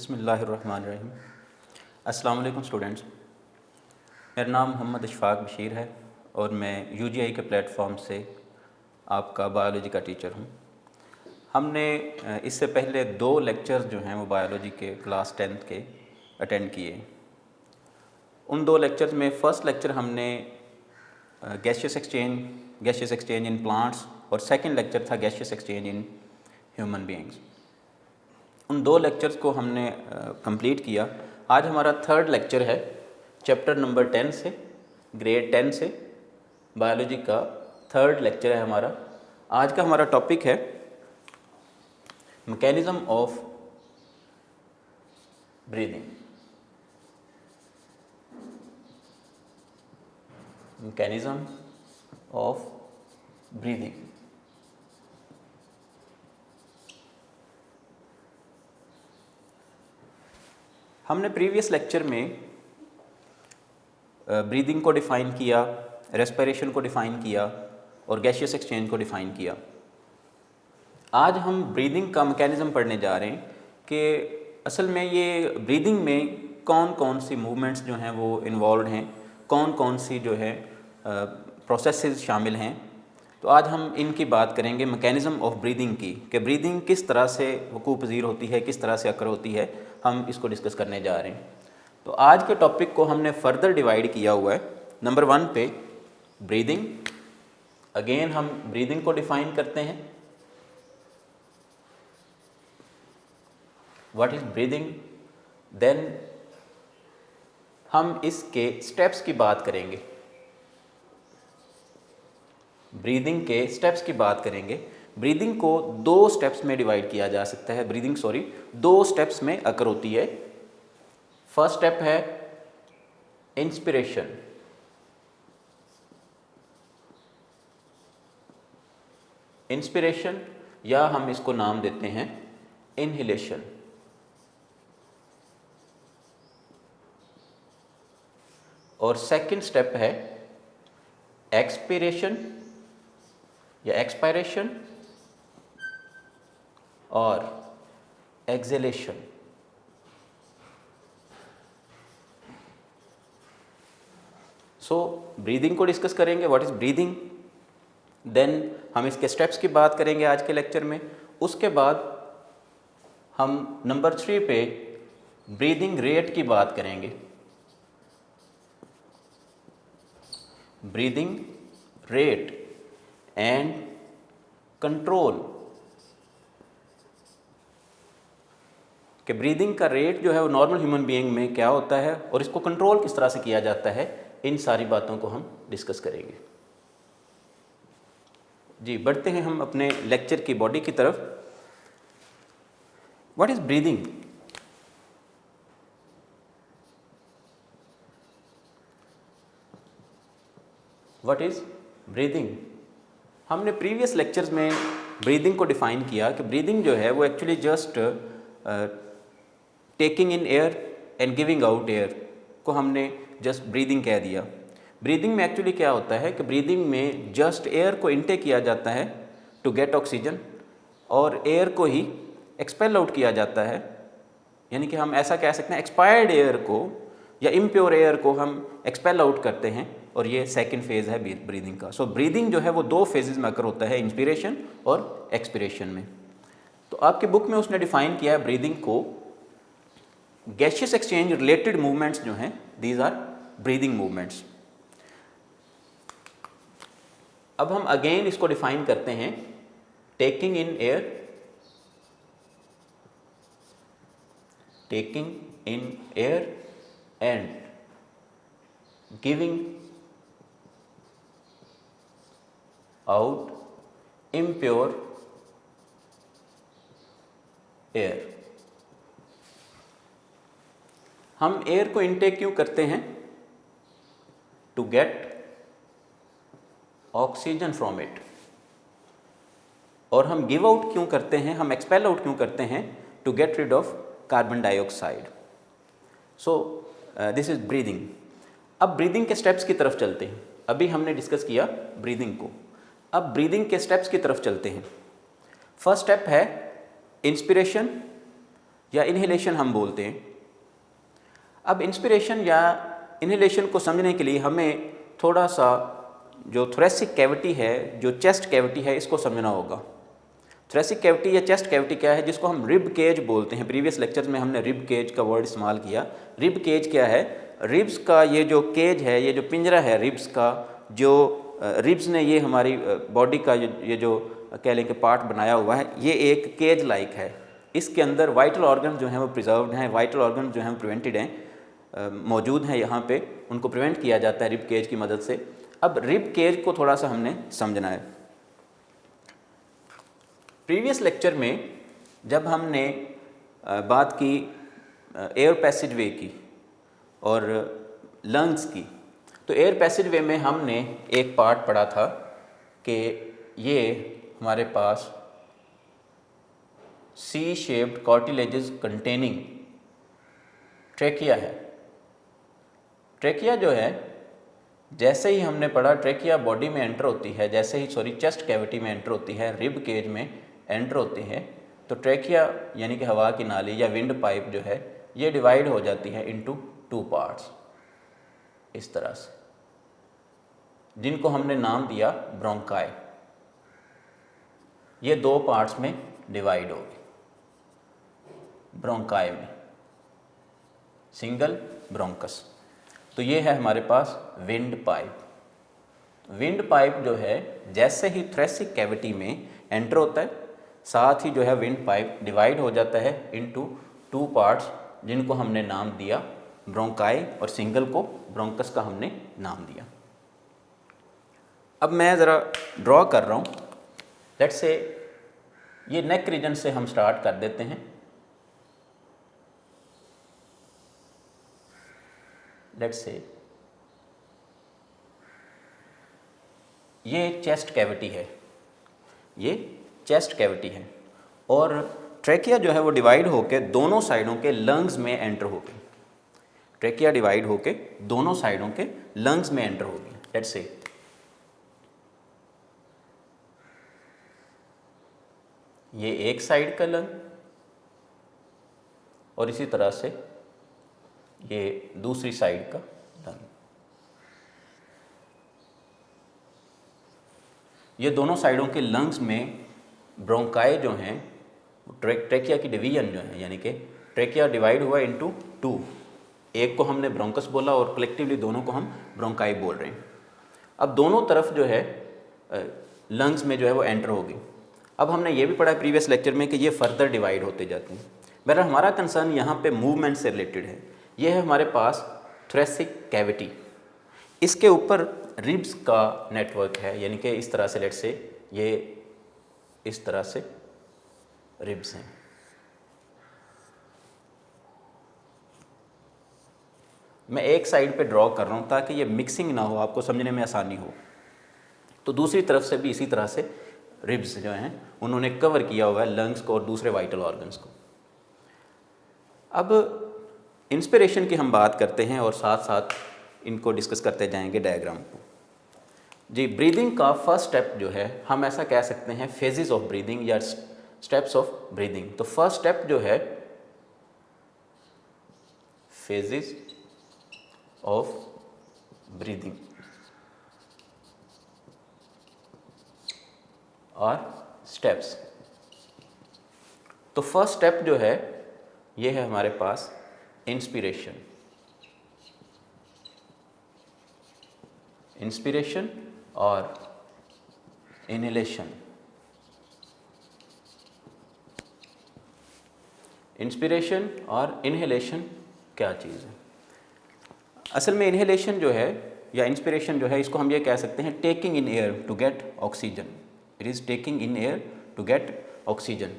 बिस्मिल्लाहिर्रहमानिर्रहीम। अस्सलाम वालेकुम स्टूडेंट्स। मेरा नाम मोहम्मद इशफाक बशीर है और मैं यूजीआई के प्लेटफॉर्म से आपका बायोलॉजी का टीचर हूँ। हमने इससे पहले 2 लेक्चर्स जो हैं वो बायोलॉजी के क्लास 10th के अटेंड किए। उन 2 लेक्चर्स में फ़र्स्ट लेक्चर हमने गैसियस एक्सचेंज इन प्लांट्स और सेकंड लेक्चर था gaseous exchange in human beings. उन 2 लेक्चर्स को हमने कंप्लीट किया। आज हमारा 3rd लेक्चर है चैप्टर नंबर 10 से, ग्रेड 10 से बायोलॉजी का 3rd लेक्चर है हमारा। आज का हमारा टॉपिक है mechanism of breathing. Mechanism of breathing. हमने प्रीवियस लेक्चर में ब्रीदिंग को डिफ़ाइन किया, रेस्पिरेशन को डिफ़ाइन किया और गैसियस एक्सचेंज को डिफ़ाइन किया। आज हम ब्रीदिंग का मैकेनिज़्म पढ़ने जा रहे हैं कि असल में ये ब्रीदिंग में कौन कौन सी मूवमेंट्स जो हैं वो इन्वॉल्व हैं, कौन कौन सी जो है प्रोसेसेस शामिल हैं। तो आज हम इनकी बात करेंगे, मैकेनिज़्म ऑफ ब्रीदिंग की, कि ब्रीदिंग किस तरह से वक़ूअ पज़ीर होती है, किस तरह से अकर होती है। हम इसको डिस्कस करने जा रहे हैं। तो आज के टॉपिक को हमने फर्दर डिवाइड किया हुआ है। नंबर 1 पे ब्रीदिंग। अगेन हम ब्रीदिंग को डिफ़ाइन करते हैं। What is breathing. देन हम इसके स्टेप्स की बात करेंगे, ब्रीदिंग के स्टेप्स की बात करेंगे। ब्रीदिंग को 2 स्टेप्स में डिवाइड किया जा सकता है। ब्रीदिंग 2 स्टेप्स में अकर होती है। फर्स्ट स्टेप है इंस्पिरेशन। इंस्पिरेशन या हम इसको नाम देते हैं इनहेलेशन। और सेकंड स्टेप है एक्सपीरेशन या एक्सपायरेशन और एक्सहेलेशन। सो ब्रीदिंग को डिस्कस करेंगे, व्हाट इज़ ब्रीदिंग। देन हम इसके स्टेप्स की बात करेंगे आज के लेक्चर में। उसके बाद हम नंबर 3 पे ब्रीदिंग रेट की बात करेंगे। ब्रीदिंग रेट एंड कंट्रोल, कि ब्रीदिंग का रेट जो है वो नॉर्मल ह्यूमन बीइंग में क्या होता है और इसको कंट्रोल किस तरह से किया जाता है। इन सारी बातों को हम डिस्कस करेंगे। जी, बढ़ते हैं हम अपने लेक्चर की बॉडी की तरफ। What is breathing. What is breathing. हमने प्रीवियस लेक्चर्स में ब्रीदिंग को डिफ़ाइन किया कि ब्रीदिंग जो है वो actually just taking in air and giving out air को हमने जस्ट ब्रीदिंग कह दिया। ब्रीदिंग में एक्चुअली क्या होता है कि ब्रीदिंग में जस्ट एयर को इनटेक किया जाता है टू गेट ऑक्सीजन और एयर को ही एक्सपेल आउट किया जाता है। यानी कि हम ऐसा कह सकते हैं एक्सपायर्ड एयर को या इम्प्योर एयर को हम एक्सपेल आउट करते हैं और ये सेकंड फेज़ है ब्रीदिंग का। सो ब्रीदिंग जो है वो 2 फेजेस में अकर होता है, इंस्पिरेशन और एक्सपिरेशन में। तो आपकी बुक में उसने डिफ़ाइन किया है ब्रीदिंग को, गैसियस एक्सचेंज रिलेटेड मूवमेंट्स जो हैं दीज आर ब्रीदिंग मूवमेंट्स। अब हम अगेन इसको डिफ़ाइन करते हैं, taking in air, taking in air and giving out impure air. हम एयर को इनटेक क्यों करते हैं? To get oxygen from it. और हम गिव आउट क्यों करते हैं, हम एक्सपेल आउट क्यों करते हैं? To get rid of carbon dioxide. So this is breathing. अब ब्रीदिंग के स्टेप्स की तरफ चलते हैं। अभी हमने डिस्कस किया ब्रीदिंग को, अब ब्रीदिंग के स्टेप्स की तरफ चलते हैं। फर्स्ट स्टेप है इंस्पिरेशन या इन्हेलेशन हम बोलते हैं। अब इंस्पिरेशन या इन्हेलेशन को समझने के लिए हमें थोड़ा सा जो थोरेसिक कैविटी है, जो चेस्ट कैविटी है, इसको समझना होगा। थोरेसिक कैविटी या चेस्ट कैविटी क्या है, जिसको हम रिब केज बोलते हैं। प्रीवियस लेक्चर्स में हमने रिब केज का वर्ड इस्तेमाल किया। रिब केज क्या है? रिब्स का ये जो केज है, ये जो पिंजरा है रिब्स का, जो रिब्स ने ये हमारी बॉडी का ये जो कह लें कि पार्ट बनाया हुआ है, ये एक केज लाइक है। इसके अंदर वाइटल ऑर्गन जो हैं वो प्रिजर्व्ड हैं, वाइटल ऑर्गन जो हैं वो प्रिवेंटेड हैं, मौजूद हैं यहाँ पे, उनको प्रिवेंट किया जाता है रिब केज की मदद से। अब रिब केज को थोड़ा सा हमने समझना है। प्रीवियस लेक्चर में जब हमने बात की एयर पैसेज वे की और लंग्स की, तो एयर पैसेज वे में हमने एक पार्ट पढ़ा था कि ये हमारे पास C shaped cartilages containing trachea है। ट्रेकिया जो है, जैसे ही हमने पढ़ा ट्रेकिया बॉडी में एंटर होती है, जैसे ही चेस्ट कैविटी में एंटर होती है, रिब केज में एंटर होती है, तो ट्रेकिया यानी कि हवा की नाली या विंड पाइप जो है, ये डिवाइड हो जाती है इनटू 2 पार्ट्स इस तरह से, जिनको हमने नाम दिया ब्रोंकाई। ये 2 पार्ट्स में डिवाइड हो गई ब्रोंकाई में, सिंगल ब्रोंकस। तो ये है हमारे पास विंड पाइप। विंड पाइप जो है जैसे ही थोरेसिक कैविटी में एंटर होता है, साथ ही जो है विंड पाइप डिवाइड हो जाता है इनटू 2 पार्ट्स, जिनको हमने नाम दिया ब्रोंकाई, और सिंगल को ब्रोंकस का हमने नाम दिया। अब मैं ज़रा ड्रॉ कर रहा हूँ। लेट्स से ये नेक रीजन से हम स्टार्ट कर देते हैं। लेट्स से ये चेस्ट कैविटी है, ये चेस्ट कैविटी है, और ट्रेकिया जो है वो डिवाइड होके दोनों साइडों के लंग्स में एंटर हो गई। ट्रेकिया डिवाइड होके दोनों साइडों के लंग्स में एंटर हो गई। लेट्स से ये एक साइड का लंग, और इसी तरह से ये दूसरी साइड का लंग। ये दोनों साइडों के लंग्स में ब्रोंकाई जो हैं, ट्रेकिया की डिवीजन जो है, यानी कि ट्रेकिया डिवाइड हुआ इनटू 2। एक को हमने ब्रोंकस बोला और कलेक्टिवली दोनों को हम ब्रोंकाई बोल रहे हैं। अब दोनों तरफ जो है लंग्स में जो है वो एंटर होगी। अब हमने ये भी पढ़ा प्रीवियस लेक्चर में कि ये फर्दर डिवाइड होते जाते हैं। बहरहाल हमारा कंसर्न यहाँ पे मूवमेंट से रिलेटेड है। ये है हमारे पास थोरेसिक कैविटी, इसके ऊपर रिब्स का नेटवर्क है, यानी कि इस तरह से, लेट्स से ये इस तरह से रिब्स हैं। मैं एक साइड पे ड्रॉ कर रहा हूँ ताकि ये मिक्सिंग ना हो, आपको समझने में आसानी हो। तो दूसरी तरफ से भी इसी तरह से रिब्स जो हैं उन्होंने कवर किया हुआ है लंग्स को और दूसरे वाइटल ऑर्गन्स को। अब इंस्पिरेशन की हम बात करते हैं और साथ साथ इनको डिस्कस करते जाएंगे डायग्राम को। जी, ब्रीदिंग का फर्स्ट स्टेप जो है, हम ऐसा कह सकते हैं फेजेस ऑफ ब्रीदिंग या स्टेप्स ऑफ ब्रीदिंग। तो फर्स्ट स्टेप जो है फेजेस ऑफ ब्रीदिंग और स्टेप्स। तो फर्स्ट स्टेप जो है ये है हमारे पास इंस्पिरेशन। इंस्पिरेशन और इनहेलेशन। इंस्पिरेशन और इनहेलेशन क्या चीज़ है? असल में इनहेलेशन जो है या इंस्पिरेशन जो है, इसको हम ये कह सकते हैं taking in air to get oxygen. It is taking in air to get oxygen.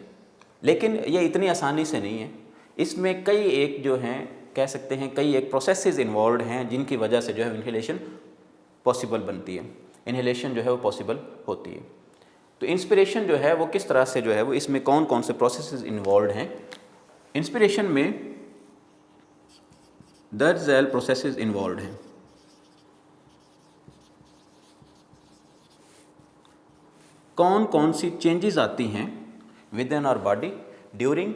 लेकिन ये इतनी आसानी से नहीं है, इसमें कई एक जो हैं कह सकते हैं कई एक प्रोसेसेस इन्वॉल्व हैं जिनकी वजह से जो है इनहेलेशन पॉसिबल बनती है, इनहेलेशन जो है वो पॉसिबल होती है। तो इंस्पिरेशन जो है वो किस तरह से जो है वो, इसमें कौन कौन से प्रोसेसेस इन्वॉल्व हैं? इंस्पिरेशन में 10 झैल प्रोसेसेस इन्वॉल्व हैं। कौन कौन सी चेंजेस आती हैं within our body during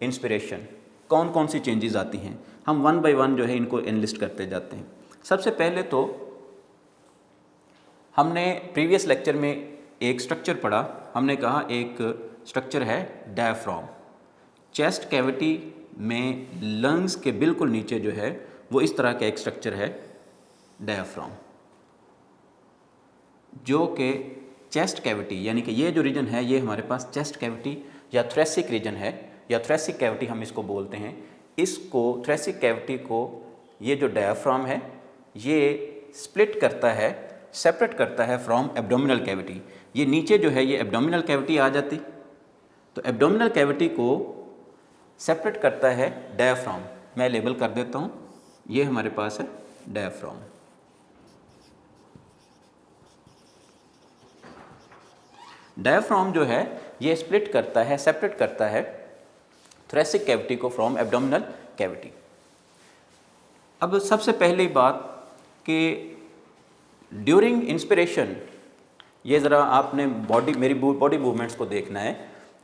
inspiration? कौन कौन सी चेंजेस आती हैं, हम वन बाय वन जो है इनको एनलिस्ट करते जाते हैं। सबसे पहले तो हमने प्रीवियस लेक्चर में एक स्ट्रक्चर पढ़ा, हमने कहा एक स्ट्रक्चर है डायफ्राम। चेस्ट कैविटी में लंग्स के बिल्कुल नीचे जो है वो इस तरह का एक स्ट्रक्चर है डायफ्राम, जो कि चेस्ट कैविटी यानी कि ये जो रीजन है ये हमारे पास चेस्ट कैविटी या थ्रेसिक रीजन है, या थ्रेसिक कैविटी हम इसको बोलते हैं। इसको थ्रेसिक कैविटी को ये जो डायफ्राम है ये स्प्लिट करता है, सेपरेट करता है फ्रॉम एब्डोमिनल कैविटी। ये नीचे जो है ये एब्डोमिनल कैविटी आ जाती, तो एब्डोमिनल कैविटी को सेपरेट करता है डायफ्राम। मैं लेबल कर देता हूँ, ये हमारे पास है डायफ्राम। डायफ्राम जो है ये स्प्लिट करता है, सेपरेट करता है थ्रेसिक कैविटी को फ्रॉम एब्डोमिनल कैविटी। अब सबसे पहली बात कि ड्यूरिंग इंस्पिरेशन, ये ज़रा आपने मेरी बॉडी मूवमेंट्स को देखना है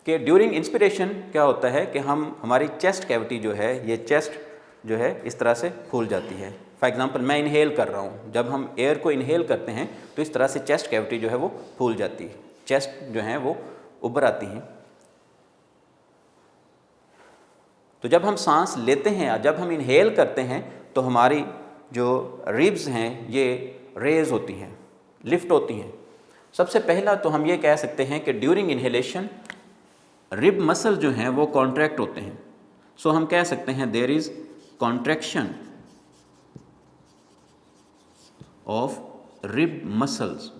कि ड्यूरिंग इंस्पिरेशन क्या होता है कि हमारी चेस्ट कैविटी जो है ये चेस्ट जो है इस तरह से फूल जाती है। फॉर एग्जांपल मैं इनहेल कर रहा हूँ, जब हम एयर को इनहेल करते हैं तो इस तरह से चेस्ट कैविटी जो है वो फूल जाती है, चेस्ट जो है वो उभर आती हैं। तो जब हम सांस लेते हैं या जब हम इनहेल करते हैं तो हमारी जो रिब्स हैं ये रेज होती हैं, लिफ्ट होती हैं। सबसे पहला तो हम ये कह सकते हैं कि ड्यूरिंग इनहेलेशन रिब मसल जो हैं वो कॉन्ट्रैक्ट होते हैं। सो हम कह सकते हैं there is contraction of rib muscles.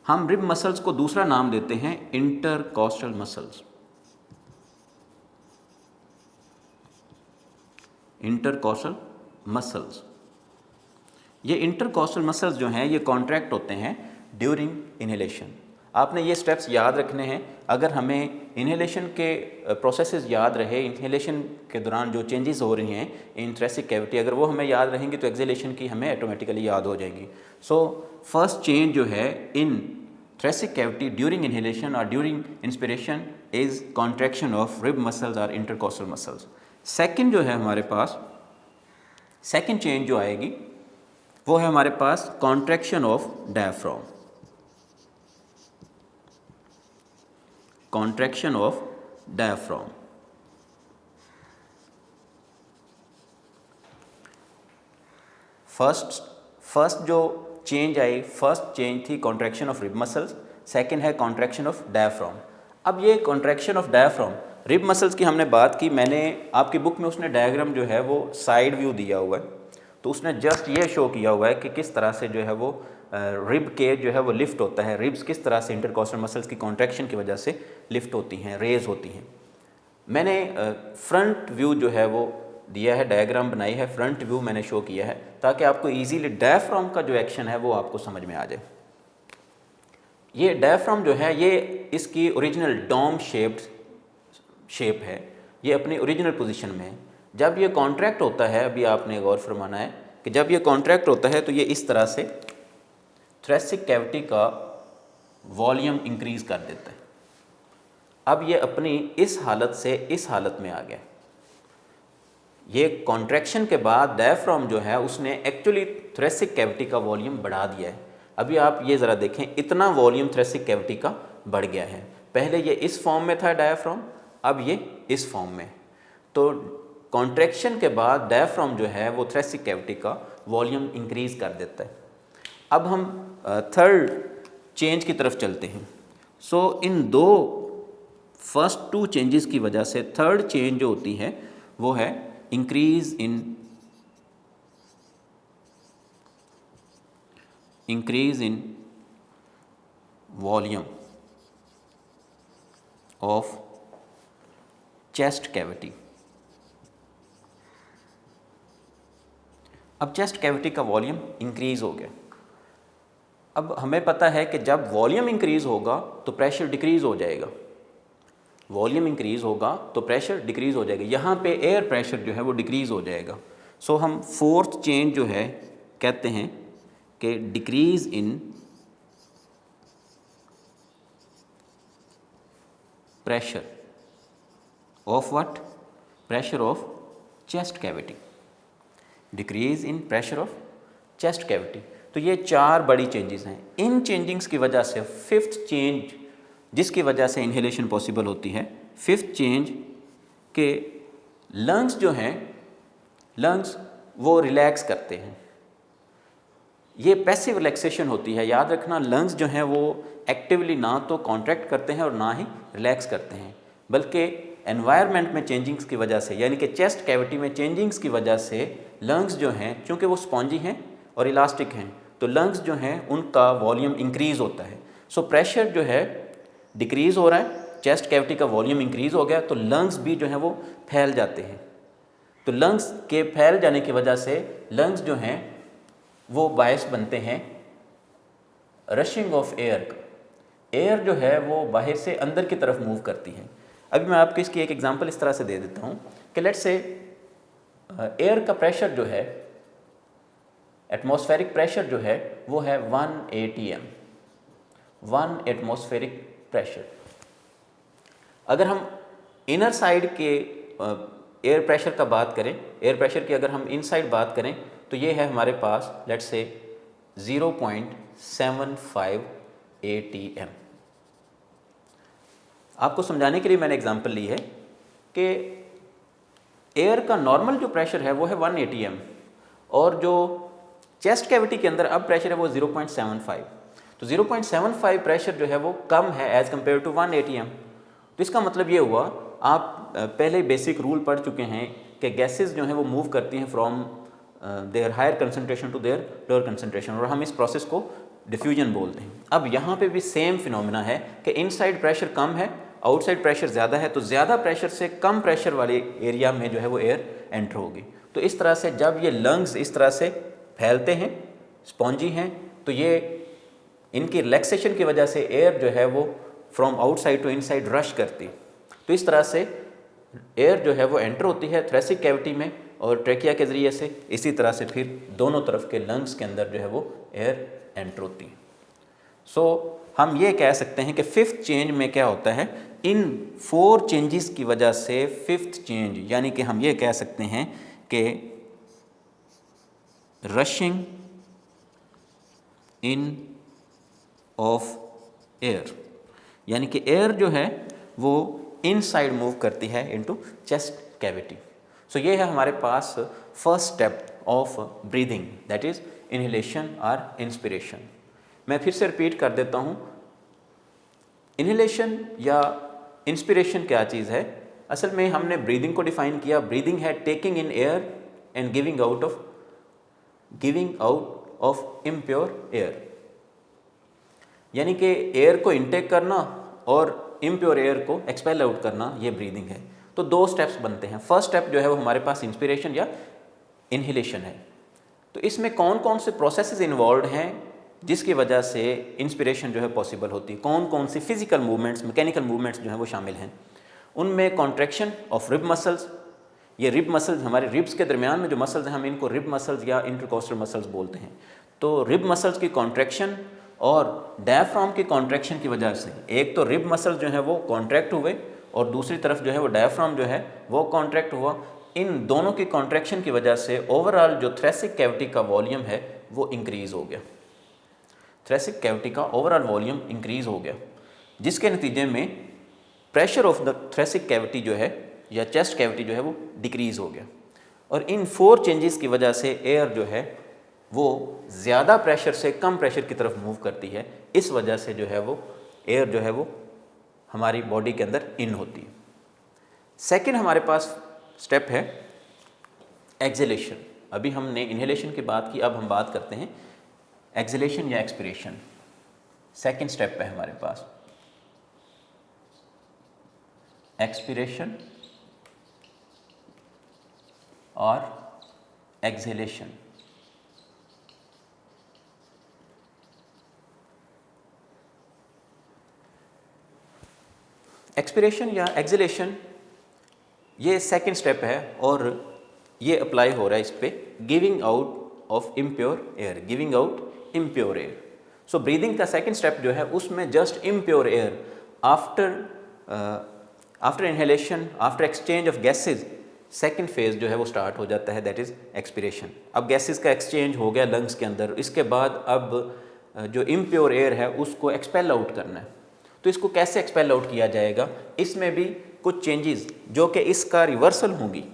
हम रिब मसल्स को दूसरा नाम देते हैं इंटरकॉस्टल मसल्स। इंटरकॉस्टल मसल्स, ये इंटरकॉस्टल मसल्स जो हैं ये कॉन्ट्रैक्ट होते हैं ड्यूरिंग इनहेलेशन। आपने ये स्टेप्स याद रखने हैं। अगर हमें इनहेलेशन के प्रोसेसेस याद रहे, इनहेलेशन के दौरान जो चेंजेस हो रही हैं इन थ्रेसिक कैविटी, अगर वो हमें याद रहेंगी तो एक्सहेलेशन की हमें ऑटोमेटिकली याद हो जाएंगी। सो फर्स्ट चेंज जो है इन थ्रेसिक कैविटी ड्यूरिंग इनहेलेशन और during inspiration is contraction of rib muscles और इंटरकॉस्टल मसल्स। सेकंड जो है हमारे पास, सेकंड चेंज जो आएगी वो है हमारे पास contraction of diaphragm. Contraction of diaphragm, first जो चेंज आई, फर्स्ट चेंज थी contraction of rib muscles, second है कॉन्ट्रैक्शन ऑफ डायफ्राम। अब ये contraction of diaphragm, rib muscles की हमने बात की, मैंने आपकी बुक में उसने डायग्राम जो है वो साइड व्यू दिया हुआ है, तो उसने जस्ट ये शो किया हुआ है कि किस तरह से जो है वो रिब के जो है वो लिफ्ट होता है, रिब्स किस तरह से इंटरकॉस्टल मसल्स की कॉन्ट्रैक्शन की वजह से लिफ्ट होती हैं, रेज होती हैं। मैंने फ्रंट व्यू जो है वो दिया है, डायग्राम बनाई है, फ्रंट व्यू मैंने शो किया है ताकि आपको इजीली डायफ्राम का जो एक्शन है वो आपको समझ में आ जाए। ये डायफ्राम जो है ये इसकी ओरिजिनल डोम शेप्ड शेप है, ये अपनी ओरिजिनल पोजीशन में है। जब ये कॉन्ट्रैक्ट होता है, अभी आपने गौर फरमाना है कि जब ये कॉन्ट्रैक्ट होता है तो ये इस तरह से थ्रेसिक कैविटी का वॉल्यूम इंक्रीज कर देता है। अब ये अपनी इस हालत से इस हालत में आ गया। ये कॉन्ट्रैक्शन के बाद डायफ्राम जो है उसने एक्चुअली थ्रेसिक कैविटी का वॉल्यूम बढ़ा दिया है। अभी आप ये ज़रा देखें, इतना वॉल्यूम थ्रेसिक कैविटी का बढ़ गया है। पहले ये इस फॉर्म में था डायफ्राम, अब ये इस फॉर्म में। तो कॉन्ट्रैक्शन के बाद डायफ्राम जो है वो थ्रेसिक कैविटी का वॉल्यूम इंक्रीज कर देता है। अब हम थर्ड चेंज की तरफ चलते हैं। सो इन दो फर्स्ट टू चेंजेस की वजह से थर्ड चेंज जो होती है वो है increase in volume of chest cavity. अब चेस्ट कैविटी का वॉल्यूम इंक्रीज हो गया। अब हमें पता है कि जब वॉल्यूम इंक्रीज होगा तो प्रेशर डिक्रीज हो जाएगा, वॉल्यूम इंक्रीज होगा तो प्रेशर डिक्रीज हो जाएगा, यहाँ पे एयर प्रेशर जो है वो डिक्रीज हो जाएगा। सो हम फोर्थ चेंज जो है कहते हैं कि decrease in pressure of what? Pressure of chest cavity, decrease in pressure of chest cavity. तो ये 4 बड़ी चेंजेस हैं। इन चेंजिंग्स की वजह से फिफ्थ चेंज जिसकी वजह से इन्हेलेशन पॉसिबल होती है, फिफ्थ चेंज के लंग्स जो हैं, लंग्स वो रिलैक्स करते हैं। ये पैसिव रिलैक्सेशन होती है। याद रखना, लंग्स जो हैं वो एक्टिवली ना तो कॉन्ट्रैक्ट करते हैं और ना ही रिलैक्स करते हैं, बल्कि एनवायरनमेंट में चेंजिंग्स की वजह से, यानी कि चेस्ट कैविटी में चेंजिंग्स की वजह से लंग्स जो हैं, चूँकि वो स्पॉन्जी हैं और इलास्टिक हैं, तो लंग्स जो हैं उनका वॉल्यूम इंक्रीज़ होता है। सो प्रेशर जो है डिक्रीज़ हो रहा है, चेस्ट कैविटी का वॉल्यूम इंक्रीज़ हो गया, तो लंग्स भी जो हैं वो फैल जाते हैं। तो लंग्स के फैल जाने की वजह से लंग्स जो हैं वो बायस बनते हैं रशिंग ऑफ एयर का। एयर जो है वो बाहर से अंदर की तरफ मूव करती है। अभी मैं आपको इसकी एक एग्जांपल इस तरह से दे देता हूँ कि लेट्स से एयर का प्रेशर जो है, एटमॉस्फेरिक प्रेशर जो है वो है 1 atm, 1 एटमॉस्फेरिक प्रेशर। अगर हम इनर साइड के एयर प्रेशर का बात करें, एयर प्रेशर की अगर हम इनसाइड बात करें, तो ये है हमारे पास लेट्स से 0.75 atm। आपको समझाने के लिए मैंने एग्जांपल ली है कि एयर का नॉर्मल जो प्रेशर है वो है 1 atm और जो चेस्ट कैविटी के अंदर अब प्रेशर है वो 0.75। तो 0.75 प्रेशर जो है वो कम है एज़ कम्पेयर टू 1 atm। तो इसका मतलब ये हुआ, आप पहले बेसिक रूल पढ़ चुके हैं कि गैसेस जो हैं वो मूव करती हैं from their higher concentration to their lower concentration, और हम इस प्रोसेस को डिफ्यूजन बोलते हैं। अब यहाँ पे भी सेम फिनोमेना है कि इनसाइड प्रेशर कम है, आउटसाइड प्रेशर ज़्यादा है, तो ज़्यादा प्रेशर से कम प्रेशर वाले एरिया में जो है वो एयर एंटर होगी। तो इस तरह से जब ये लंग्स इस तरह से फैलते हैं, स्पॉन्जी हैं, तो ये इनकी रिलैक्सेशन की वजह से एयर जो है वो from outside to inside rush करती। तो इस तरह से एयर जो है वो एंटर होती है थ्रेसिक कैविटी में और ट्रेकिया के ज़रिए से, इसी तरह से फिर दोनों तरफ के लंग्स के अंदर जो है वो एयर एंटर होती है। सो हम ये कह सकते हैं कि फिफ्थ चेंज में क्या होता है, इन 4 चेंजेस की वजह से फिफ्थ चेंज, यानी कि हम ये कह सकते हैं कि रशिंग इन ऑफ एयर, यानी कि एयर जो है वो इनसाइड मूव करती है इनटू चेस्ट कैविटी। सो ये है हमारे पास first step of breathing, that is inhalation और इंस्पिरेशन। मैं फिर से रिपीट कर देता हूँ, इनहेलेशन या इंस्पिरेशन क्या चीज़ है। असल में हमने ब्रीदिंग को डिफाइन किया, ब्रीदिंग है taking in air and giving out of impure air, यानी कि एयर को इनटेक करना और इम्प्योर एयर को एक्सपेल आउट करना, ये ब्रीदिंग है। तो 2 स्टेप्स बनते हैं। फर्स्ट स्टेप जो है वो हमारे पास इंस्पिरेशन या इनहेलेशन है। तो इसमें कौन कौन से प्रोसेसेस इन्वॉल्व हैं जिसकी वजह से इंस्पिरेशन जो है पॉसिबल होती है, कौन कौन सी फिजिकल मूवमेंट्स, मैकेनिकल मूवमेंट्स जो हैं वो शामिल हैं। उनमें कॉन्ट्रैक्शन ऑफ रिब मसल्स, ये रिब मसल्स हमारे रिब्स के दरमियान में जो मसल्स हैं हम इनको रिब मसल्स या इंटरकोस्टल मसल्स बोलते हैं। तो रिब मसल्स की कॉन्ट्रैक्शन और डायफ्राम की कॉन्ट्रैक्शन की वजह से, एक तो रिब मसल जो है वो कॉन्ट्रैक्ट हुए और दूसरी तरफ जो है वो डायफ्राम जो है वो कॉन्ट्रैक्ट हुआ। इन दोनों की कॉन्ट्रैक्शन की वजह से ओवरऑल जो थ्रेसिक कैविटी का वॉल्यूम है वो इंक्रीज़ हो गया, थ्रेसिक कैविटी का ओवरऑल वॉल्यूम इंक्रीज़ हो गया, जिसके नतीजे में pressure of the thoracic cavity जो है या चेस्ट कैविटी जो है वो डिक्रीज़ हो गया। और इन 4 चेंजेस की वजह से एयर जो है वो ज़्यादा प्रेशर से कम प्रेशर की तरफ मूव करती है। इस वजह से जो है वो एयर जो है वो हमारी बॉडी के अंदर इन होती है। सेकंड हमारे पास स्टेप है एक्सहेलेशन। अभी हमने इनहेलेशन की बात की, अब हम बात करते हैं एक्सहेलेशन या एक्सपिरेशन। सेकंड स्टेप है हमारे पास एक्सपिरेशन और एक्सहेलेशन। एक्सपिरेशन या एक्सहेलेशन ये सेकंड स्टेप है और ये अप्लाई हो रहा है इस पे giving out of impure air, giving out impure air. So breathing का सेकंड स्टेप जो है उसमें just impure air after after inhalation, after exchange of gases, second phase जो है वो स्टार्ट हो जाता है, दैट इज़ एक्सपिरेशन। अब गैसेस का एक्सचेंज हो गया लंग्स के अंदर, इसके बाद अब जो इम्प्योर एयर है उसको एक्सपेल आउट करना है। तो इसको कैसे एक्सपेल आउट किया जाएगा, इसमें भी कुछ चेंजेस जो कि इसका रिवर्सल होंगी,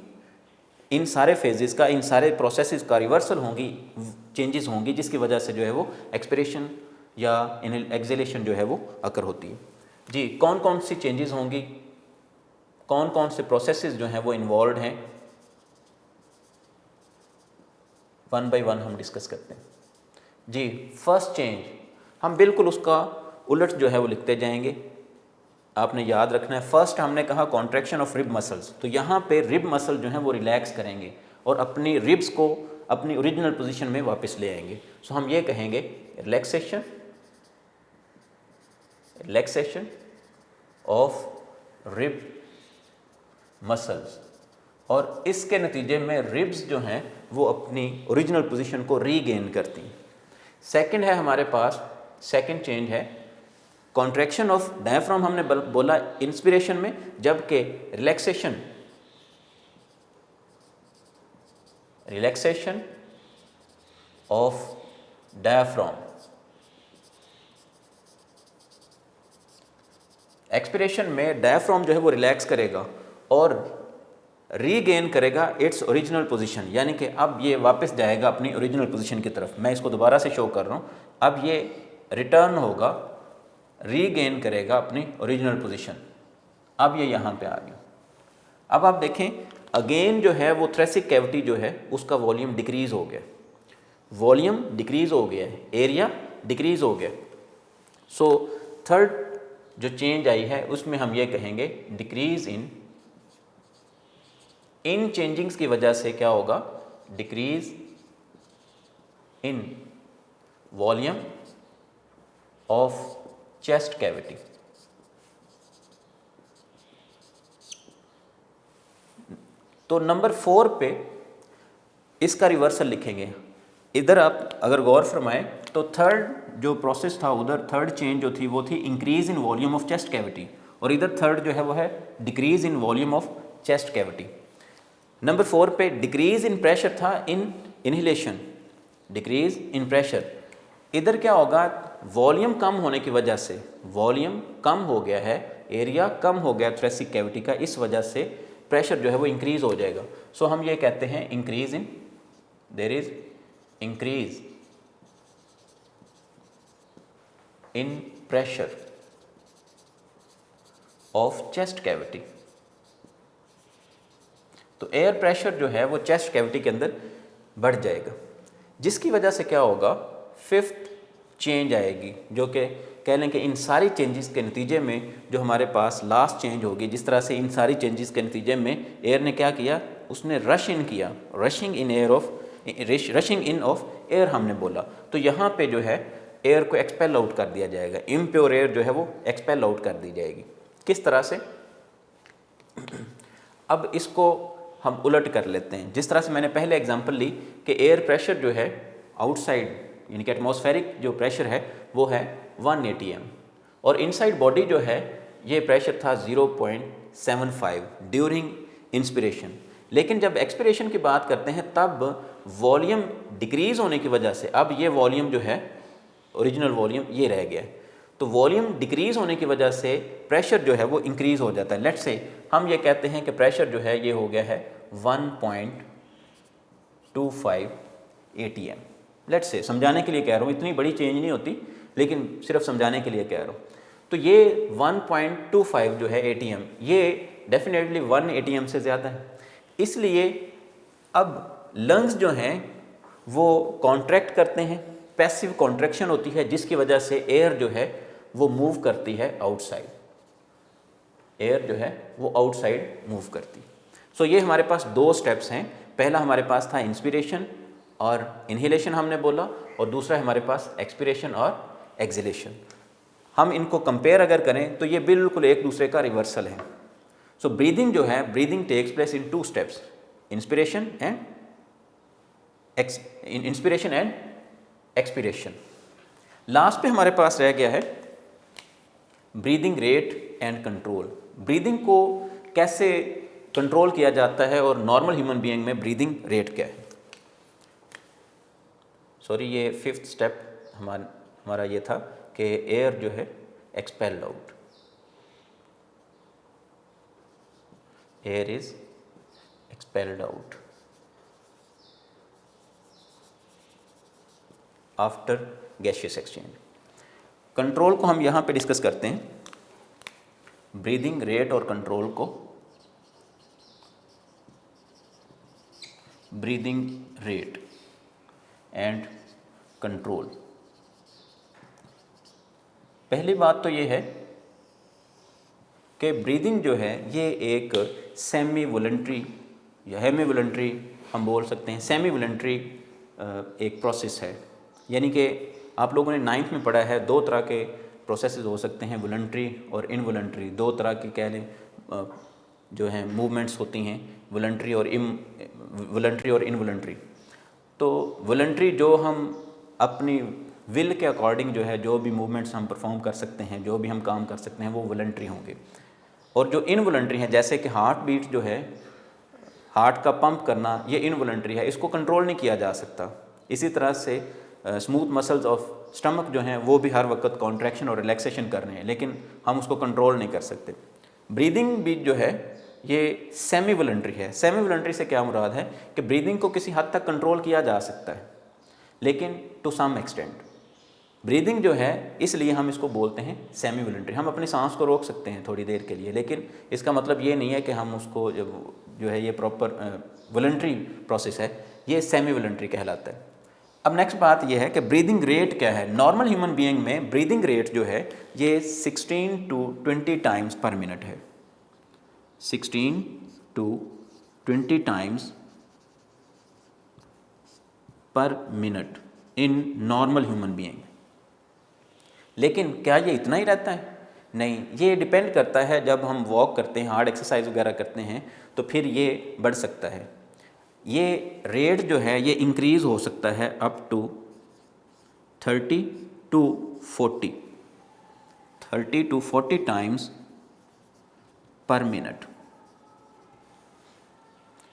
इन सारे फेजेस का, इन सारे प्रोसेसेस का रिवर्सल होंगी, चेंजेस होंगी, जिसकी वजह से जो है वो एक्सपिरेशन या एक्सेलेशन जो है वो अकर होती है। जी, कौन कौन सी चेंजेस होंगी, कौन कौन से प्रोसेसेस जो हैं वो इन्वॉल्व हैं, वन बाय वन हम डिस्कस करते हैं। जी, फर्स्ट चेंज हम बिल्कुल उसका उलट जो है वो लिखते जाएंगे। आपने याद रखना है, फर्स्ट हमने कहा कॉन्ट्रैक्शन ऑफ रिब मसल्स, तो यहाँ पे रिब मसल जो हैं वो रिलैक्स करेंगे और अपनी रिब्स को अपनी ओरिजिनल पोजीशन में वापस ले आएंगे। सो हम ये कहेंगे relaxation, relaxation of rib muscles, और इसके नतीजे में रिब्स जो हैं वो अपनी ओरिजिनल पोजीशन को रीगेन करती हैं। सेकंड है हमारे पास, सेकंड चेंज है कॉन्ट्रैक्शन ऑफ डायफ्राम, हमने बोला इंस्पिरेशन में, जबकि relaxation, relaxation of diaphragm, expiration में डायफ्राम जो है वो रिलैक्स करेगा और रीगेन करेगा इट्स ओरिजिनल पोजीशन, यानी कि अब ये वापस जाएगा अपनी ओरिजिनल पोजीशन की तरफ। मैं इसको दोबारा से शो कर रहा हूँ, अब ये रिटर्न होगा, रीगेन करेगा अपनी ओरिजिनल पोजीशन। अब ये यहाँ पे आ गया। अब आप देखें अगेन जो है वो थ्रेसिक कैविटी जो है उसका वॉल्यूम डिक्रीज़ हो गया, वॉल्यूम डिक्रीज़ हो गया है, एरिया डिक्रीज़ हो गया। सो थर्ड जो चेंज आई है उसमें हम ये कहेंगे डिक्रीज़ इन चेंजिंग्स की वजह से क्या होगा, decrease in volume of chest cavity. तो नंबर 4 पे इसका रिवर्सल लिखेंगे। इधर आप अगर गौर फरमाएं तो थर्ड जो प्रोसेस था, उधर थर्ड चेंज जो थी वो थी increase in volume of chest cavity, और इधर थर्ड जो है वो है decrease in volume of chest cavity. Number 4 पे डिक्रीज़ इन प्रेशर था इन इनहेलेशन, डिक्रीज़ इन प्रेशर। इधर क्या होगा, वॉल्यूम कम होने की वजह से, वॉल्यूम कम हो गया है, एरिया कम हो गया थ्रेसिक कैविटी का, इस वजह से प्रेशर जो है वो इंक्रीज़ हो जाएगा। सो हम ये कहते हैं increase in, there is increase in pressure of chest cavity. तो एयर प्रेशर जो है वो चेस्ट कैविटी के अंदर बढ़ जाएगा, जिसकी वजह से क्या होगा, फिफ्थ चेंज आएगी, जो कि कह लें कि इन सारी चेंजेस के नतीजे में जो हमारे पास लास्ट चेंज होगी, जिस तरह से इन सारी चेंजेस के नतीजे में एयर ने क्या किया, उसने रश इन किया, रशिंग इन ऑफ एयर हमने बोला। तो यहाँ पे जो है एयर को एक्सपेल आउट कर दिया जाएगा, इम्प्योर एयर जो है वो एक्सपेल आउट कर दी जाएगी। किस तरह से, अब इसको हम उलट कर लेते हैं। जिस तरह से मैंने पहले एग्जांपल ली कि एयर प्रेशर जो है आउटसाइड यानी कि एटमॉस्फेरिक जो प्रेशर है वो है 1 atm, और इनसाइड बॉडी जो है ये प्रेशर था 0.75 ड्यूरिंग इंस्पिरेशन। लेकिन जब एक्सपिरेशन की बात करते हैं तब वॉल्यूम डिक्रीज़ होने की वजह से अब ये वॉल्यूम जो है ओरिजिनल वॉल्यूम ये रह गया है। तो वॉल्यूम डिक्रीज़ होने की वजह से प्रेशर जो है वो इंक्रीज़ हो जाता है। लेट्स से हम ये कहते हैं कि प्रेशर जो है ये हो गया है 1.25 atm। लेट्स से समझाने के लिए कह रहा हूँ, इतनी बड़ी चेंज नहीं होती, लेकिन सिर्फ समझाने के लिए कह रहा हूँ। तो ये 1.25 जो है atm, ये डेफिनेटली 1 atm से ज़्यादा है। इसलिए अब लंग्स जो हैं वो कॉन्ट्रैक्ट करते हैं, पैसिव कॉन्ट्रैक्शन होती है, जिसकी वजह से एयर जो है वो मूव करती है आउटसाइड, एयर जो है वो आउटसाइड मूव करती। सो ये हमारे पास दो स्टेप्स हैं। पहला हमारे पास था इंस्पिरेशन और इनहेलेशन हमने बोला, और दूसरा हमारे पास एक्सपिरेशन और एक्सहेलेशन। हम इनको कंपेयर अगर करें तो ये बिल्कुल एक दूसरे का रिवर्सल है। सो ब्रीदिंग जो है, breathing takes place in 2 steps, inspiration and expiration. Last पे हमारे पास रह गया है breathing rate and control. Breathing को कैसे कंट्रोल किया जाता है और नॉर्मल ह्यूमन बीइंग में ब्रीदिंग रेट क्या है। सॉरी, ये 5th स्टेप हमारा ये था कि एयर जो है expelled out, air is expelled out after gaseous exchange. Control को हम यहाँ पे डिस्कस करते हैं, ब्रीदिंग रेट और कंट्रोल को। Breathing rate and control. पहली बात तो ये है कि ब्रीदिंग जो है ये एक सेमी वॉलंटरी या हेमी वॉलंटरी हम बोल सकते हैं, सेमी वॉलंटरी एक प्रोसेस है। यानी कि आप लोगों ने 9th में पढ़ा है, 2 तरह के प्रोसेसेस हो सकते हैं, वॉलंटरी और इनवॉलंटरी। 2 तरह की कह लें जो हैं मूवमेंट्स होती हैं, वॉलंटरी और इनवॉलंटरी। तो वॉलंटरी जो हम अपनी विल के अकॉर्डिंग जो है, जो भी मूवमेंट्स हम परफॉर्म कर सकते हैं, जो भी हम काम कर सकते हैं, वो वॉलंटरी होंगे। और जो इनवॉलंटरी हैं, जैसे कि हार्ट बीट जो है, हार्ट का पंप करना, ये इनवॉलंटरी है, इसको कंट्रोल नहीं किया जा सकता। इसी तरह से स्मूथ मसल्स ऑफ स्टमक जो हैं वो भी हर वक्त कॉन्ट्रैक्शन और रिलैक्सेशन कर रहे हैं, लेकिन हम उसको कंट्रोल नहीं कर सकते। ब्रीदिंग भी जो है ये सेमी वॉलंटरी है। सेमी वॉलंटरी से क्या मुराद है कि ब्रीदिंग को किसी हद तक कंट्रोल किया जा सकता है, लेकिन टू सम एक्सटेंट। ब्रीदिंग जो है, इसलिए हम इसको बोलते हैं सेमी वॉलंटरी। हम अपनी सांस को रोक सकते हैं थोड़ी देर के लिए, लेकिन इसका मतलब ये नहीं है कि हम उसको जो है ये प्रॉपर वॉलंटरी प्रोसेस है, ये सेमी वॉलंटरी कहलाता है। अब नेक्स्ट बात ये है कि ब्रीदिंग रेट क्या है। नॉर्मल ह्यूमन बीइंग में ब्रीदिंग रेट जो है ये 16 to 20 टाइम्स पर मिनट है। 16 to 20 times per minute in normal human being. लेकिन क्या ये इतना ही रहता है? नहीं, ये डिपेंड करता है। जब हम वॉक करते हैं, हार्ड एक्सरसाइज वगैरह करते हैं, तो फिर ये बढ़ सकता है। ये रेट जो है ये इंक्रीज़ हो सकता है up to 30 to 40 times per minute.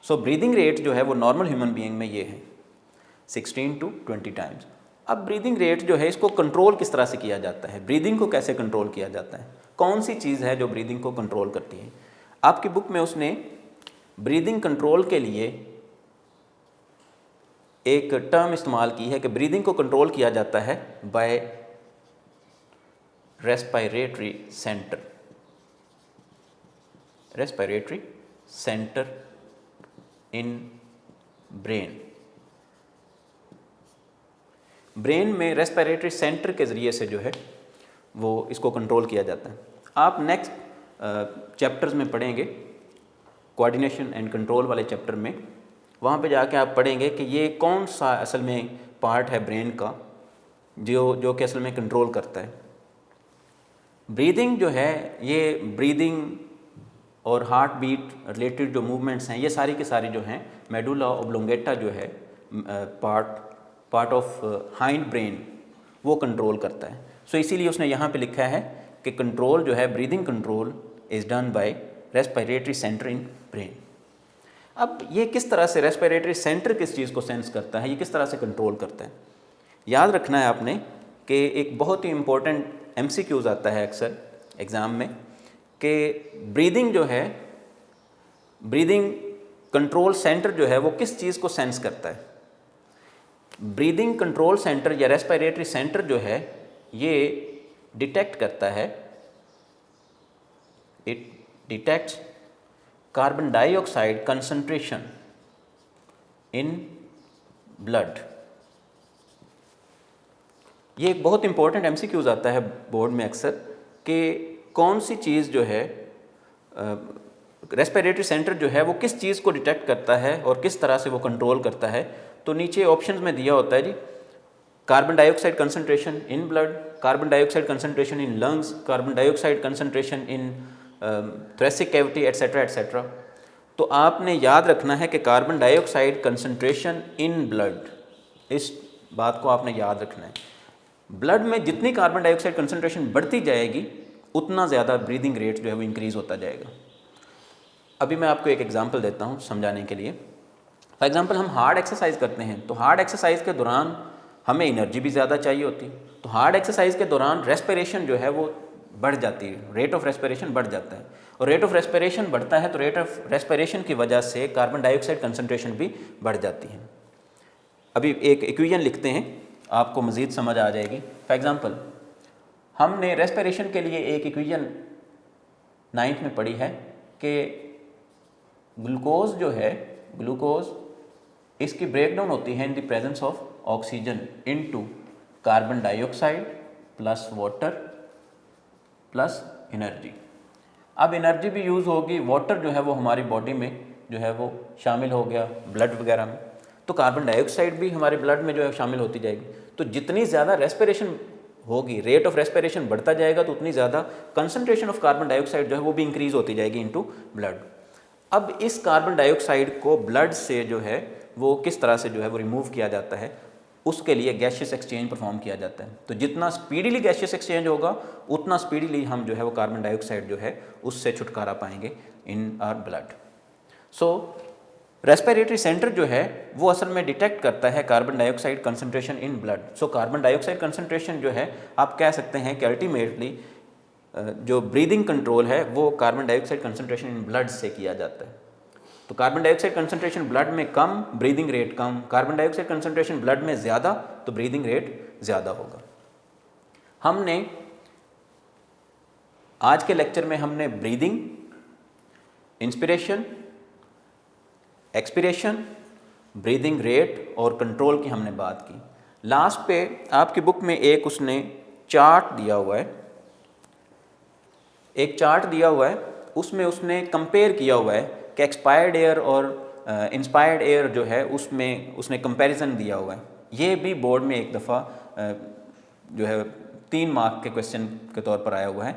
So breathing rate जो है वो नॉर्मल ह्यूमन बीइंग में ये है 16 to 20 टाइम्स। अब ब्रीदिंग रेट जो है इसको कंट्रोल किस तरह से किया जाता है, ब्रीदिंग को कैसे कंट्रोल किया जाता है, कौन सी चीज़ है जो ब्रीदिंग को कंट्रोल करती है। आपकी बुक में उसने ब्रीदिंग कंट्रोल के लिए एक टर्म इस्तेमाल की है कि ब्रीदिंग को कंट्रोल किया जाता है by respiratory centre. Respiratory centre in brain. Brain में रेस्पिरेटरी सेंटर के ज़रिए से जो है वो इसको कंट्रोल किया जाता है। आप नेक्स्ट चैप्टर्स में पढ़ेंगे, कोऑर्डिनेशन एंड कंट्रोल वाले चैप्टर में, वहाँ पे जाके आप पढ़ेंगे कि ये कौन सा असल में पार्ट है ब्रेन का जो कि असल में कंट्रोल करता है। ब्रीदिंग जो है, ये ब्रीदिंग और हार्ट बीट रिलेटेड जो मूवमेंट्स हैं, ये सारी की सारी जो हैं मेडुला ओब्लोंगेटा जो है पार्ट ऑफ हाइंड ब्रेन, वो कंट्रोल करता है। सो इसीलिए उसने यहाँ पे लिखा है कि कंट्रोल जो है, breathing control is done by respiratory centre in brain. अब ये किस तरह से रेस्पिरेटरी सेंटर किस चीज़ को सेंस करता है, ये किस तरह से कंट्रोल करता है, याद रखना है आपने कि एक बहुत ही इम्पोर्टेंट MCQs आता है अक्सर एग्ज़ाम में कि ब्रीदिंग जो है, ब्रीदिंग कंट्रोल सेंटर जो है वो किस चीज़ को सेंस करता है। ब्रीदिंग कंट्रोल सेंटर या रेस्पिरेटरी सेंटर जो है ये डिटेक्ट करता है, it detects carbon dioxide concentration in blood. ये एक बहुत इंपॉर्टेंट MCQs आता है बोर्ड में अक्सर कि कौन सी चीज़ जो है रेस्पिरेटरी सेंटर जो है वो किस चीज़ को डिटेक्ट करता है और किस तरह से वो कंट्रोल करता है। तो नीचे ऑप्शंस में दिया होता है जी, carbon dioxide concentration in blood, carbon dioxide concentration in lungs, carbon dioxide concentration in thoracic cavity etcetera etcetera. तो आपने याद रखना है कि carbon dioxide concentration in blood, इस बात को आपने याद रखना है। ब्लड में जितनी कार्बन डाइऑक्साइड कंसंट्रेशन बढ़ती जाएगी उतना ज़्यादा ब्रीदिंग रेट जो है वो इंक्रीज़ होता जाएगा। अभी मैं आपको एक एग्जांपल देता हूँ समझाने के लिए। फॉर एग्जांपल हम हार्ड एक्सरसाइज करते हैं, तो हार्ड एक्सरसाइज के दौरान हमें एनर्जी भी ज़्यादा चाहिए होती है, तो हार्ड एक्सरसाइज के दौरान रेस्पिरेशन जो है वो बढ़ जाती है, रेट ऑफ रेस्पिरेशन बढ़ जाता है, और रेट ऑफ रेस्पिरेशन बढ़ता है तो रेट ऑफ रेस्पिरेशन की वजह से कार्बन डाइऑक्साइड कंसनट्रेशन भी बढ़ जाती है। अभी एक इक्वेशन लिखते हैं, आपको मज़ीद समझ आ जाएगी। फॉर एग्जांपल हमने रेस्पिरेशन के लिए एक इक्वेशन 9th में पढ़ी है कि ग्लूकोज जो है, ग्लूकोज इसकी ब्रेकडाउन होती है in the presence of oxygen into carbon dioxide plus water plus energy. अब एनर्जी भी यूज़ होगी, वाटर जो है वो हमारी बॉडी में जो है वो शामिल हो गया ब्लड वगैरह में, तो कार्बन डाइऑक्साइड भी हमारे ब्लड में जो है शामिल होती जाएगी। तो जितनी ज़्यादा रेस्पिरेशन होगी, रेट ऑफ रेस्पिरेशन बढ़ता जाएगा, तो उतनी ज़्यादा कंसनट्रेशन ऑफ कार्बन डाइऑक्साइड जो है वो भी इंक्रीज़ होती जाएगी इनटू ब्लड। अब इस कार्बन डाइऑक्साइड को ब्लड से जो है वो किस तरह से जो है वो रिमूव किया जाता है, उसके लिए गैशियस एक्सचेंज परफॉर्म किया जाता है। तो जितना स्पीडीली गैशियस एक्सचेंज होगा उतना स्पीडीली हम जो है वो कार्बन डाइऑक्साइड जो है उससे छुटकारा पाएंगे in our blood. So respiratory centre जो है वो असल में डिटेक्ट करता है carbon dioxide concentration in blood. So carbon dioxide concentration जो है आप कह सकते हैं कि अल्टीमेटली जो ब्रीदिंग कंट्रोल है वो carbon dioxide concentration in blood से किया जाता है। तो कार्बन डाइऑक्साइड कंसंट्रेशन ब्लड में कम, ब्रीदिंग रेट कम, कार्बन डाइऑक्साइड कंसंट्रेशन ब्लड में ज़्यादा, तो ब्रीदिंग रेट ज़्यादा होगा। हमने आज के लेक्चर में हमने breathing, inspiration, expiration, breathing rate और कंट्रोल की हमने बात की। लास्ट पे आपकी बुक में एक उसने चार्ट दिया हुआ है, एक चार्ट दिया हुआ है, उसमें उसने कंपेयर किया हुआ है कि एक्सपायर्ड एयर और इंस्पायर्ड एयर जो है उसमें उसने कंपैरिजन दिया हुआ है। ये भी बोर्ड में एक दफ़ा जो है 3 मार्क के क्वेश्चन के तौर पर आया हुआ है।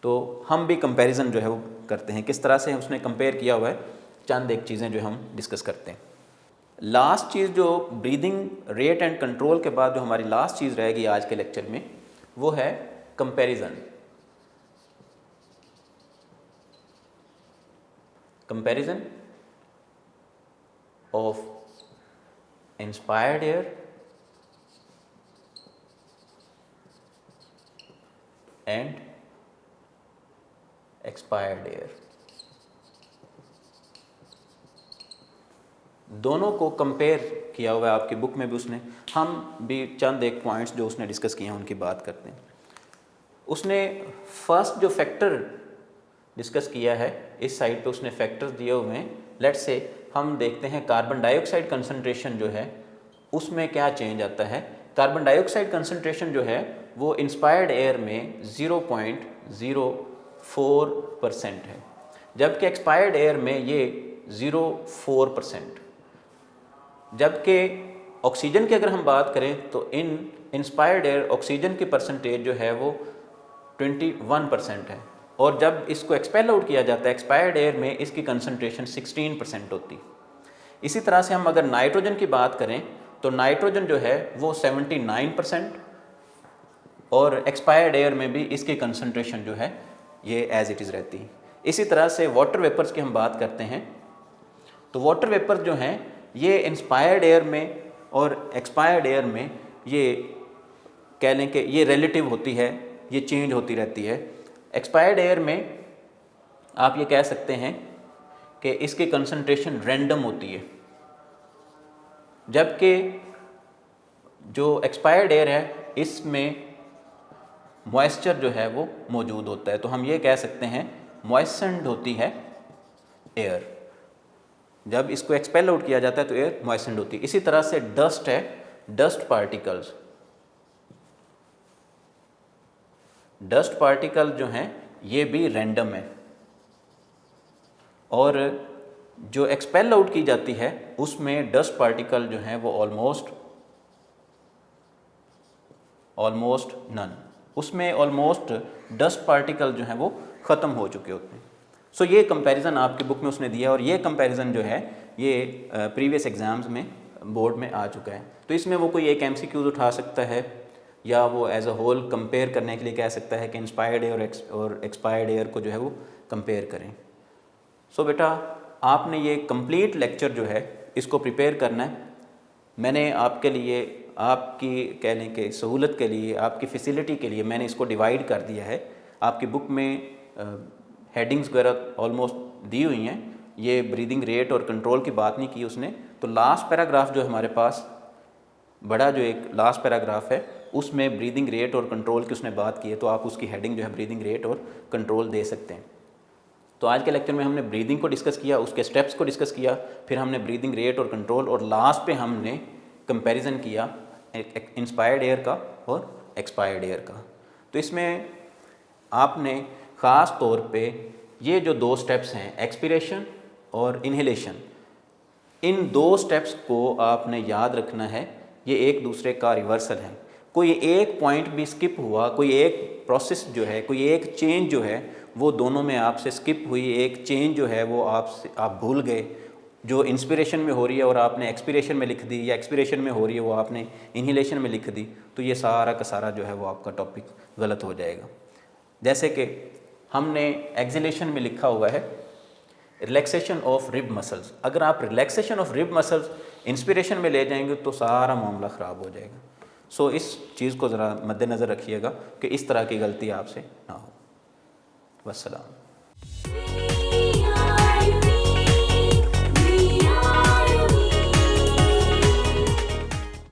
तो हम भी कंपैरिजन जो है वो करते हैं, किस तरह से उसने कंपेयर किया हुआ है, चंद एक चीज़ें जो हम डिस्कस करते हैं। लास्ट चीज़ जो ब्रीदिंग रेट एंड कंट्रोल के बाद जो हमारी लास्ट चीज़ रहेगी आज के लेक्चर में वो है comparison. Comparison of inspired air and expired air, दोनों को कंपेयर किया हुआ है आपकी बुक में भी उसने। हम भी चंद एक पॉइंट्स जो उसने डिस्कस किए हैं उनकी बात करते हैं। उसने फर्स्ट जो फैक्टर डिस्कस किया है, इस साइड पे उसने फैक्टर्स दिए हुए हैं। लेट्स से हम देखते हैं कार्बन डाइऑक्साइड कंसंट्रेशन जो है उसमें क्या चेंज आता है। कार्बन डाइऑक्साइड कंसंट्रेशन जो है वो इंस्पायर्ड एयर में 0.04% है, जबकि एक्सपायर्ड एयर में ये 0.4%। जबकि ऑक्सीजन की अगर हम बात करें तो इन इंस्पायर्ड एयर ऑक्सीजन की परसेंटेज जो है वो 21% है, और जब इसको एक्सपेल आउट किया जाता है एक्सपायर्ड एयर में इसकी कंसंट्रेशन 16% होती। इसी तरह से हम अगर नाइट्रोजन की बात करें तो नाइट्रोजन जो है वो 79%, और एक्सपायर्ड एयर में भी इसकी कंसंट्रेशन जो है ये एज इट इज़ रहती है। इसी तरह से वाटर वेपर्स की हम बात करते हैं तो वाटर वेपर जो हैं ये इंस्पायर्ड एयर में और एक्सपायर्ड एयर में ये कह लें कि ये रिलेटिव होती है, ये चेंज होती रहती है। एक्सपायर्ड एयर में आप ये कह सकते हैं कि इसकी कंसंट्रेशन रैंडम होती है, जबकि जो एक्सपायर्ड एयर है इसमें मॉइस्चर जो है वो मौजूद होता है। तो हम ये कह सकते हैं मॉइस्चर्ड होती है एयर, जब इसको एक्सपेल आउट किया जाता है तो एयर मॉइस्चर्ड होती है। इसी तरह से डस्ट है, डस्ट पार्टिकल्स, डस्ट पार्टिकल जो हैं ये भी रैंडम है, और जो एक्सपेल आउट की जाती है उसमें डस्ट पार्टिकल जो हैं वो ऑलमोस्ट नन, उसमें ऑलमोस्ट डस्ट पार्टिकल जो हैं वो ख़त्म हो चुके होते हैं। सो ये कंपैरिजन आपकी बुक में उसने दिया, और ये कंपैरिजन जो है ये प्रीवियस एग्ज़ाम्स में बोर्ड में आ चुका है। तो इसमें वो कोई एक MCQs उठा सकता है, या वो एज अ होल कंपेयर करने के लिए कह सकता है कि इंस्पायर्ड एयर और एक्सपायर्ड एयर को जो है वो कंपेयर करें। सो बेटा आपने ये कंप्लीट लेक्चर जो है इसको प्रिपेयर करना है। मैंने आपके लिए, आपकी कहने के सहूलत के लिए, आपकी फैसिलिटी के लिए मैंने इसको डिवाइड कर दिया है। आपकी बुक में हेडिंग्स वगैरह ऑलमोस्ट दी हुई हैं। ये ब्रीदिंग रेट और कंट्रोल की बात नहीं की उसने। तो लास्ट पैराग्राफ जो हमारे पास बड़ा जो एक लास्ट पैराग्राफ है उसमें ब्रीदिंग रेट और कंट्रोल की उसने बात की है, तो आप उसकी हेडिंग जो है ब्रीदिंग रेट और कंट्रोल दे सकते हैं। तो आज के लेक्चर में हमने ब्रीदिंग को डिस्कस किया, उसके स्टेप्स को डिस्कस किया, फिर हमने ब्रीदिंग रेट और कंट्रोल, और लास्ट पे हमने कंपैरिजन किया इंस्पायर्ड एयर का और एक्सपायर्ड एयर का। तो इसमें आपने ख़ास तौर पे ये जो 2 स्टेप्स हैं एक्सपीरेशन और इन्हेलेशन, इन 2 स्टेप्स को आपने याद रखना है। ये एक दूसरे का रिवर्सल है। कोई एक पॉइंट भी स्किप हुआ, कोई एक प्रोसेस जो है, कोई एक चेंज जो है वो दोनों में आपसे स्किप हुई, एक चेंज जो है वो आप भूल गए, जो इंस्पिरेशन में हो रही है और आपने एक्सपीरेशन में लिख दी, या एक्सपीरेशन में हो रही है वो आपने इन्हेलेशन में लिख दी, तो ये सारा का सारा जो है वो आपका टॉपिक गलत हो जाएगा। जैसे कि हमने एक्सहेलेशन में लिखा हुआ है रिलैक्सेशन ऑफ रिब मसल्स। अगर आप relaxation of rib muscles inspiration में ले जाएंगे तो सारा मामला ख़राब हो जाएगा। सो इस चीज़ को ज़रा मद्देनज़र रखिएगा कि इस तरह की गलती आपसे ना हो। वस्सलाम।